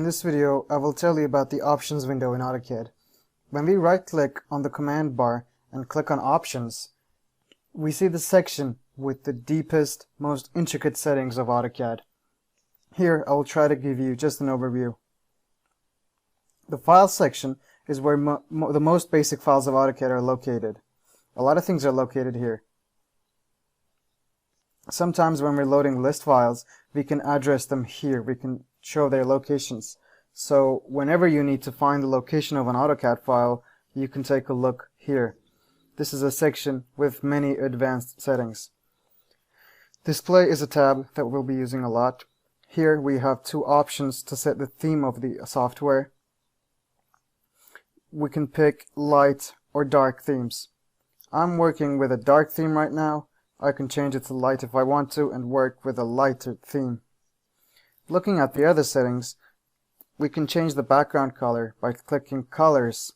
this video, I will tell you about the Options window in AutoCAD. When we right-click on the command bar and click on Options, we see the section with the deepest, most intricate settings of AutoCAD. Here, I will try to give you just an overview. The Files section is where the most basic files of AutoCAD are located. A lot of things are located here. Sometimes when we're loading list files, we can address them here. We can show their locations. So whenever you need to find the location of an AutoCAD file, you can take a look here. This is a section with many advanced settings. Display is a tab that we'll be using a lot. Here we have two options to set the theme of the software. We can pick light or dark themes. I'm working with a dark theme right now. I can change it to light if I want to and work with a lighter theme. Looking at the other settings, we can change the background color by clicking Colors.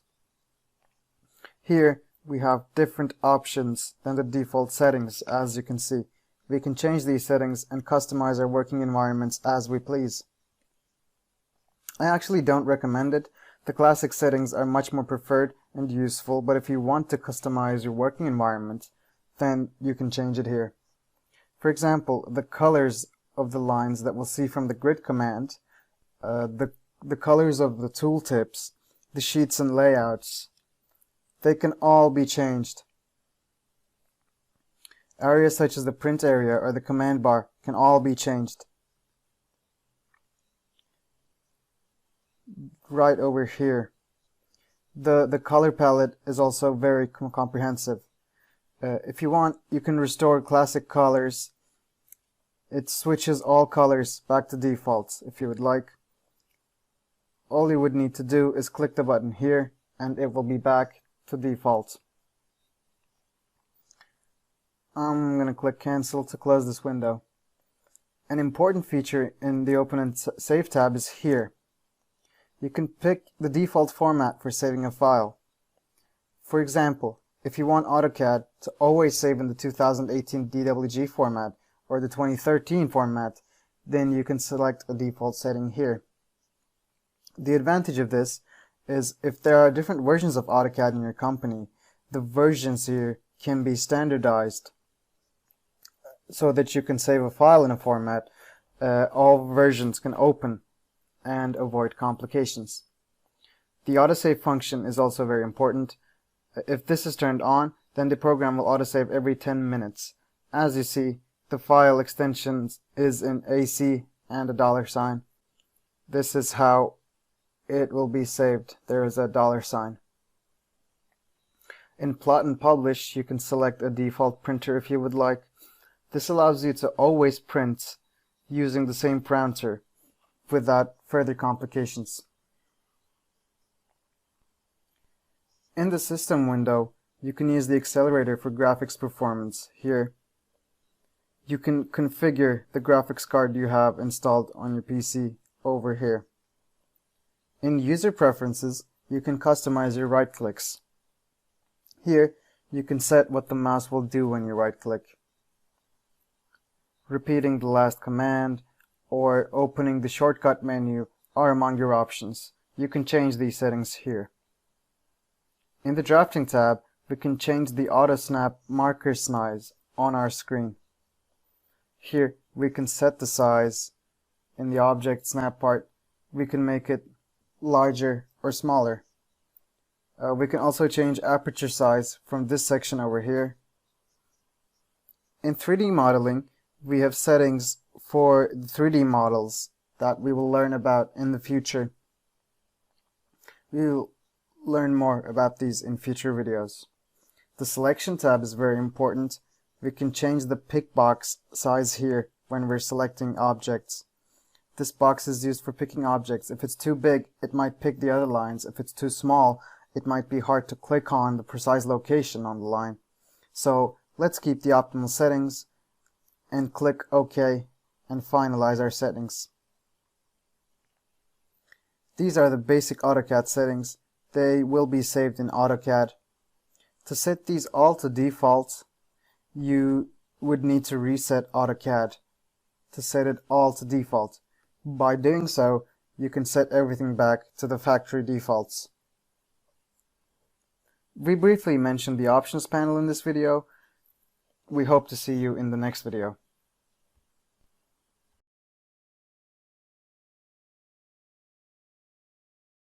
Here we have different options than the default settings, as you can see. We can change these settings and customize our working environments as we please. I actually don't recommend it. The classic settings are much more preferred and useful, but if you want to customize your working environment, then you can change it here. For example, the colors of the lines that we'll see from the grid command, the colors of the tooltips, the sheets and layouts, they can all be changed. Areas such as the print area or the command bar can all be changed. Right over here. The color palette is also very comprehensive. If you want, you can restore classic colors. It switches all colors back to defaults if you would like. All you would need to do is click the button here and it will be back to default. I'm going to click Cancel to close this window. An important feature in the Open and Save tab is here. You can pick the default format for saving a file. For example, if you want AutoCAD to always save in the 2018 DWG format or the 2013 format, then you can select a default setting here. The advantage of this is if there are different versions of AutoCAD in your company, the versions here can be standardized so that you can save a file in a format. All versions can open and avoid complications. The autosave function is also very important. If this is turned on, then the program will autosave every 10 minutes. As you see, the file extension is in AC and a $sign. This is how it will be saved. There is a $sign. In Plot and Publish, you can select a default printer if you would like. This allows you to always print using the same printer without further complications. In the System window, you can use the accelerator for graphics performance here. You can configure the graphics card you have installed on your PC over here. In User Preferences, you can customize your right clicks. Here, you can set what the mouse will do when you right click. Repeating the last command or opening the shortcut menu are among your options. You can change these settings here. In the Drafting tab, we can change the Auto Snap marker size on our screen. Here, we can set the size. In the Object Snap part, we can make it larger or smaller. We can also change aperture size from this section over here. In 3D modeling, we have settings for the 3D models that we will learn about in the future. We will learn more about these in future videos. The Selection tab is very important. We can change the pick box size here when we're selecting objects. This box is used for picking objects. If it's too big, it might pick the other lines. If it's too small, it might be hard to click on the precise location on the line. So let's keep the optimal settings and click OK and finalize our settings. These are the basic AutoCAD settings. They will be saved in AutoCAD. To set these all to default, you would need to reset AutoCAD to set it all to default. By doing so, you can set everything back to the factory defaults. We briefly mentioned the options panel in this video. We hope to see you in the next video.